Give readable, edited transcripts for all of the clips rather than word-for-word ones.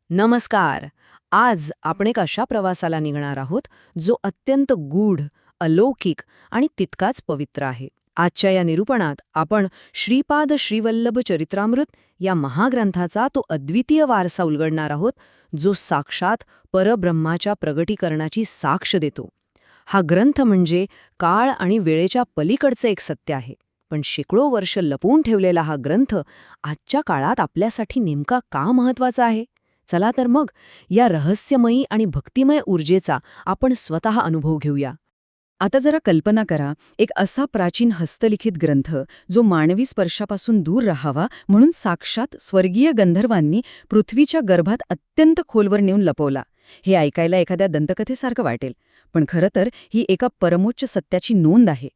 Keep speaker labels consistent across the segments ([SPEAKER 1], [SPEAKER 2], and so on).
[SPEAKER 1] नमस्कार. आज आपण एक अशा प्रवासाला निघणार आहोत जो अत्यंत गूढ, अलौकिक आणि तितकाच पवित्र आहे. आजच्या या निरूपणात आपण श्रीपाद श्रीवल्लभ चरित्रामृत या महाग्रंथाचा तो अद्वितीय वारसा उलगडणार आहोत, जो साक्षात परब्रह्माच्या प्रगटीकरणाची साक्ष देतो. हा ग्रंथ म्हणजे काळ आणि वेळेच्या पलीकडचं एक सत्य आहे. पण शेकडो वर्ष लपवून ठेवलेला हा ग्रंथ आजच्या काळात आपल्यासाठी नेमका का महत्वाचा आहे? चला तर मग या रहस्यमयी आणि भक्तिमय ऊर्जेचा आपण स्वतः अनुभव घेऊया.
[SPEAKER 2] आता जरा कल्पना करा, एक असा प्राचीन हस्तलिखित ग्रंथ जो मानवी स्पर्शापासून दूर राहावा म्हणून साक्षात स्वर्गीय गंधर्वांनी पृथ्वीच्या गर्भात अत्यंत खोलवर नेऊन लपवला. हे ऐकायला एखाद्या दंतकथेसारखं वाटेल, पण खरं तर ही एका परमोच्च सत्याची नोंद आहे.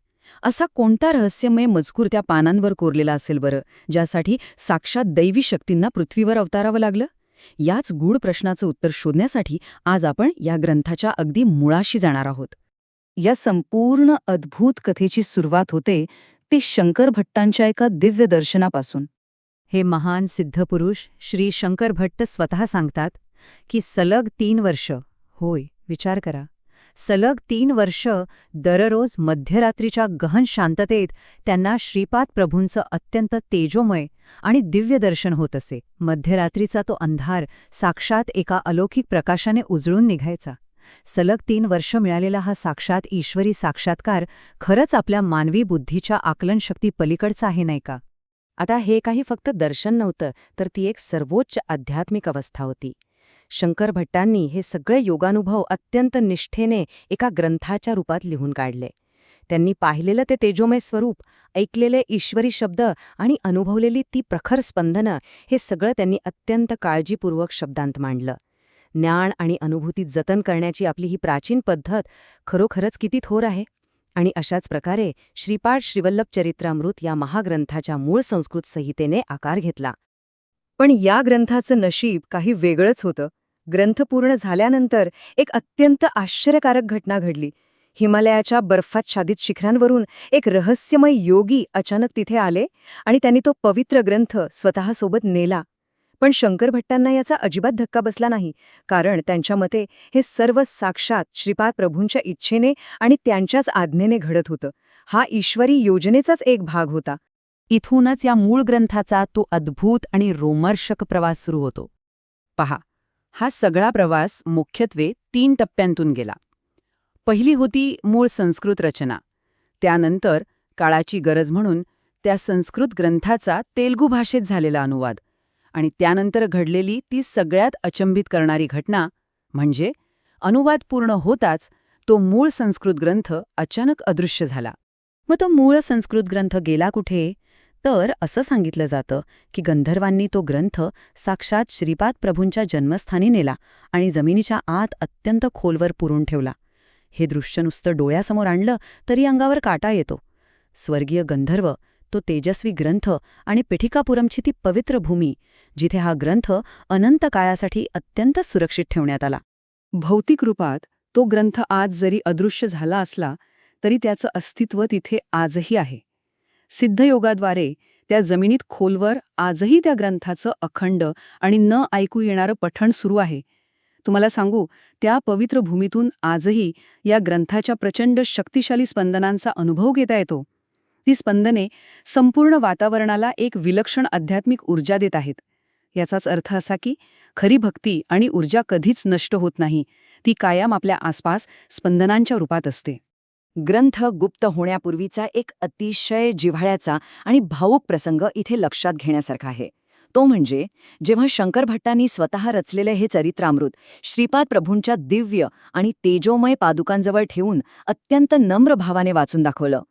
[SPEAKER 2] असा कोणता रहस्यमय मजकूर त्या पानांवर कोरलेला असेल बरं, ज्यासाठी साक्षात दैवी शक्तींना पृथ्वीवर अवतारावं लागलं? याच गूढ प्रश्नाचं उत्तर शोधण्यासाठी आज आपण या ग्रंथाच्या अगदी मुळाशी जाणार आहोत.
[SPEAKER 3] या संपूर्ण अद्भुत कथेची सुरुवात होते ते शंकर भट्टांच्या एका दिव्य दर्शनापासून.
[SPEAKER 1] हे महान सिद्धपुरुष श्री शंकर भट्ट स्वतः सांगतात की सलग 3 वर्ष, होय विचार करा, सलग 3 वर्ष दररोज मध्यरात्रीच्या गहन शांततेत त्यांना श्रीपाद प्रभूंचं अत्यंत तेजोमय आणि दिव्य दर्शन होत असे. मध्यरात्रीचा तो अंधार साक्षात एका अलौकिक प्रकाशाने उजळून निघायचा. सलग 3 वर्ष मिळालेला हा साक्षात ईश्वरी साक्षात्कार खरंच आपल्या मानवी बुद्धीच्या आकलनशक्ती पलीकडचा आहे, नाही का?
[SPEAKER 3] आता हे काही फक्त दर्शन नव्हतं, तर ती एक सर्वोच्च आध्यात्मिक अवस्था होती. शंकर भट्टांनी हे सगळे योगानुभव अत्यंत निष्ठेने एका ग्रंथाच्या रूपात लिहून काढले. त्यांनी पाहिलेलं ते तेजोमय स्वरूप, ऐकलेले ईश्वरी शब्द आणि अनुभवलेली ती प्रखर स्पंदनं, हे सगळं त्यांनी अत्यंत काळजीपूर्वक शब्दांत मांडलं. ज्ञान आणि अनुभूती जतन करण्याची आपली ही प्राचीन पद्धत खरोखरच किती थोर आहे. आणि अशाच प्रकारे श्रीपाद श्रीवल्लभ चरित्रामृत या महाग्रंथाच्या मूळ संस्कृत संहितेने आकार घेतला.
[SPEAKER 2] पण या ग्रंथाचं नशीब काही वेगळंच होतं. ग्रंथ पूर्ण झाल्यानंतर एक अत्यंत आश्चर्यकारक घटना घडली. हिमालयाच्या बर्फाच्छादित शिखरांवरून एक रहस्यमय योगी अचानक तिथे आले आणि त्यांनी तो पवित्र ग्रंथ स्वतःसोबत नेला. पण शंकर भट्टांना याचा अजिबात धक्का बसला नाही, कारण त्यांच्या मते हे सर्व साक्षात श्रीपाद प्रभूंच्या इच्छेने आणि त्यांच्याच आज्ञेने घडत होतं. हा ईश्वरी योजनेचाच एक भाग होता.
[SPEAKER 1] इथूनच या मूळ ग्रंथाचा तो अद्भुत आणि रोमर्षक प्रवास सुरू होतो. पहा, हा सगळा प्रवास मुख्यत्वे 3 टप्प्यांतून गेला. पहिली होती मूळ संस्कृत रचना. त्यानंतर काळाची गरज म्हणून त्या संस्कृत ग्रंथाचा तेलुगू भाषेत झालेला अनुवाद. आणि त्यानंतर घडलेली ती सगळ्यात अचंबित करणारी घटना म्हणजे अनुवाद पूर्ण होताच तो मूळ संस्कृत ग्रंथ अचानक अदृश्य झाला.
[SPEAKER 2] मग तो मूळ संस्कृत ग्रंथ गेला कुठे? तर असं सांगितलं जातं की गंधर्वांनी तो ग्रंथ साक्षात श्रीपाद प्रभूंच्या जन्मस्थानी नेला आणि जमिनीच्या आत अत्यंत खोलवर पुरून ठेवला. हे दृश्य नुसतं डोळ्यासमोर आणलं तरी अंगावर काटा येतो. स्वर्गीय गंधर्व, तो तेजस्वी ग्रंथ आणि पिठिकापुरमची ती पवित्र भूमी, जिथे हा ग्रंथ अनंत काळासाठी अत्यंत सुरक्षित ठेवण्यात आला.
[SPEAKER 3] भौतिक रूपात तो ग्रंथ आज जरी अदृश्य झाला असला तरी त्याचं अस्तित्व तिथे आजही आहे. सिद्धयोगाद्वारे त्या जमिनीत खोलवर आजही त्या ग्रंथाचं अखंड आणि न ऐकू येणारं पठण सुरू आहे. तुम्हाला सांगू, त्या पवित्र भूमीतून आजही या ग्रंथाच्या प्रचंड शक्तिशाली स्पंदनांचा अनुभव घेता येतो. ती स्पंदने संपूर्ण वातावरणाला एक विलक्षण आध्यात्मिक ऊर्जा देत आहेत. याचाच अर्थ असा की खरी भक्ती आणि ऊर्जा कधीच नष्ट होत नाही, ती कायम आपल्या आसपास स्पंदनांच्या रूपात असते.
[SPEAKER 1] ग्रंथ गुप्त होण्यापूर्वीचा एक अतिशय जिव्हाळ्याचा आणि भावूक प्रसंग इथे लक्षात घेण्यासारखा आहे. तो म्हणजे जेव्हा शंकर भट्टांनी स्वतः रचलेले हे चरित्रामृत श्रीपाद प्रभूंच्या दिव्य आणि तेजोमय पादुकांजवळ ठेवून अत्यंत नम्र भावाने वाचून दाखवलं.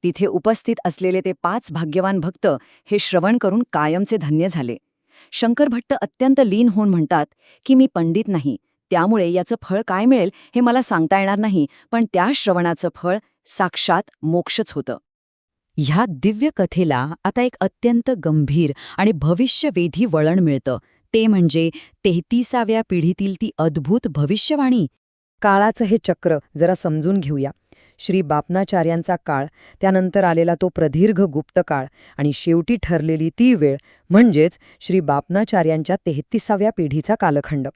[SPEAKER 1] तिथे उपस्थित असलेले ते 5 भाग्यवान भक्त हे श्रवण करून कायमचे धन्य झाले. शंकर भट्ट अत्यंत लीन होऊन म्हणतात की मी पंडित नाही, त्यामुळे याचं फळ काय मिळेल हे मला सांगता येणार नाही, पण त्या श्रवणाचं फळ साक्षात मोक्षच होतं.
[SPEAKER 2] ह्या दिव्य कथेला आता एक अत्यंत गंभीर आणि भविष्यवेधी वळण मिळतं. ते म्हणजे 33व्या पिढीतील ती अद्भुत भविष्यवाणी. काळाचं हे चक्र जरा समजून घेऊया. श्री बापनाचार्यांचा काळ, त्यानंतर आलेला तो प्रदीर्घ गुप्त काळ आणि शेवटी ठरलेली ती वेळ म्हणजेच श्री बापनाचार्यांच्या 33व्या पिढीचा कालखंड.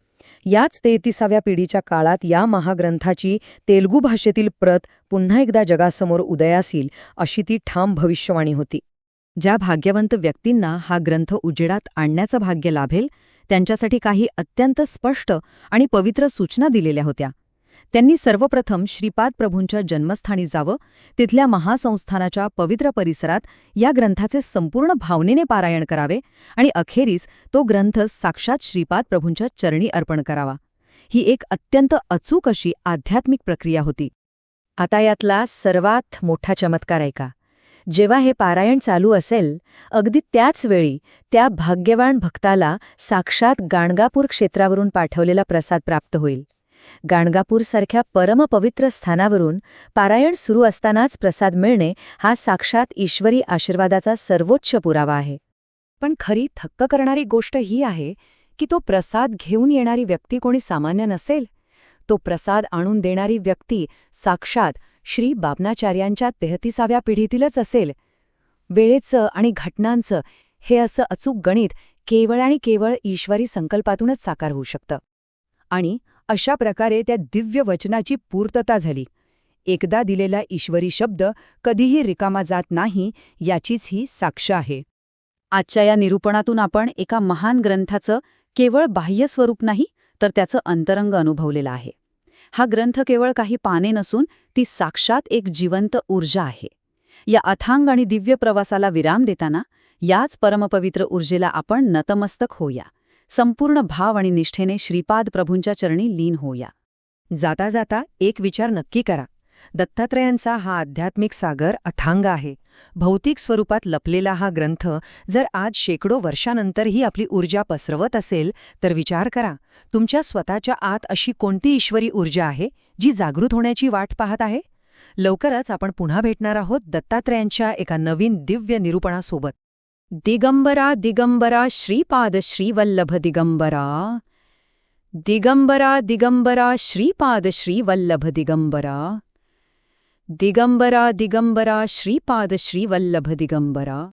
[SPEAKER 2] याच 33व्या पिढीच्या काळात या महाग्रंथाची तेलुगू भाषेतील प्रत पुन्हा एकदा जगासमोर उदयास येईल अशी ती ठाम भविष्यवाणी होती. ज्या भाग्यवंत व्यक्तींना हा ग्रंथ उजेडात आणण्याचं भाग्य लाभेल त्यांच्यासाठी काही अत्यंत स्पष्ट आणि पवित्र सूचना दिलेल्या होत्या. त्यांनी सर्वप्रथम श्रीपाद प्रभूंच्या जन्मस्थानी जावं, तिथल्या महासंस्थानाच्या पवित्र परिसरात या ग्रंथाचे संपूर्ण भावनेने पारायण करावे आणि अखेरीस तो ग्रंथ साक्षात श्रीपाद प्रभूंच्या चरणी अर्पण करावा. ही एक अत्यंत अचूक अशी आध्यात्मिक प्रक्रिया होती.
[SPEAKER 1] आता यातला सर्वात मोठा चमत्कार आहे का? जेव्हा हे पारायण चालू असेल, अगदी त्याच वेळी त्या भाग्यवान भक्ताला साक्षात गाणगापूर क्षेत्रावरून पाठवलेला प्रसाद प्राप्त होईल. गाणगापूरसारख्या परमपवित्र स्थानावरून पारायण सुरू असतानाच प्रसाद मिळणे हा साक्षात ईश्वरी आशीर्वादाचा सर्वोच्च पुरावा आहे.
[SPEAKER 2] पण खरी थक्क करणारी गोष्ट ही आहे की तो प्रसाद घेऊन येणारी व्यक्ती कोणी सामान्य नसेल. तो प्रसाद आणून देणारी व्यक्ती साक्षात श्री बापनाचार्यांच्या 33व्या पिढीतीलच असेल. वेळेचं आणि घटनांचं हे असं अचूक गणित केवळ आणि केवळ ईश्वरी संकल्पातूनच साकार होऊ शकतं. आणि अशा प्रकारे त्या दिव्य वचनाची पूर्तता झाली. एकदा दिलेला ईश्वरी शब्द कधीही रिकामा जात नाही याचीच ही साक्ष आहे. आजच्या या निरूपणातून आपण एका महान ग्रंथाचं केवळ बाह्य स्वरूप नाही तर त्याचं अंतरंग अनुभवलेलं आहे. हा ग्रंथ केवळ काही पाने नसून ती साक्षात एक जिवंत ऊर्जा आहे. या अथांग आणि दिव्य प्रवासाला विराम देताना याच परमपवित्र ऊर्जेला आपण नतमस्तक होऊया. संपूर्ण भाव आणि निष्ठेने श्रीपाद प्रभूंच्या चरणी लीन होऊया.
[SPEAKER 1] जाता जाता एक विचार नक्की करा. दत्तात्रयांचा हा आध्यात्मिक सागर अथांग आहे. भौतिक स्वरूपात लपलेला हा ग्रंथ जर आज शेकडो वर्षानंतरही आपली ऊर्जा पसरवत असेल तर विचार करा, तुमच्या स्वतःच्या आत अशी कोणती ईश्वरी ऊर्जा आहे जी जागृत होण्याची वाट पाहत आहे? लवकरच आपण पुन्हा भेटणार आहोत दत्तात्रयांच्या एका नवीन दिव्य निरूपणासोबत.
[SPEAKER 2] दिगंबरा दिगंबरा श्रीपाद श्रीवल्लभ दिगंबरा. दिगंबरा दिगंबरा श्रीपाद श्रीवल्लभ दिगंबरा. दिगंबरा दिगंबरा श्रीपाद श्रीवल्लभ दिगंबरा.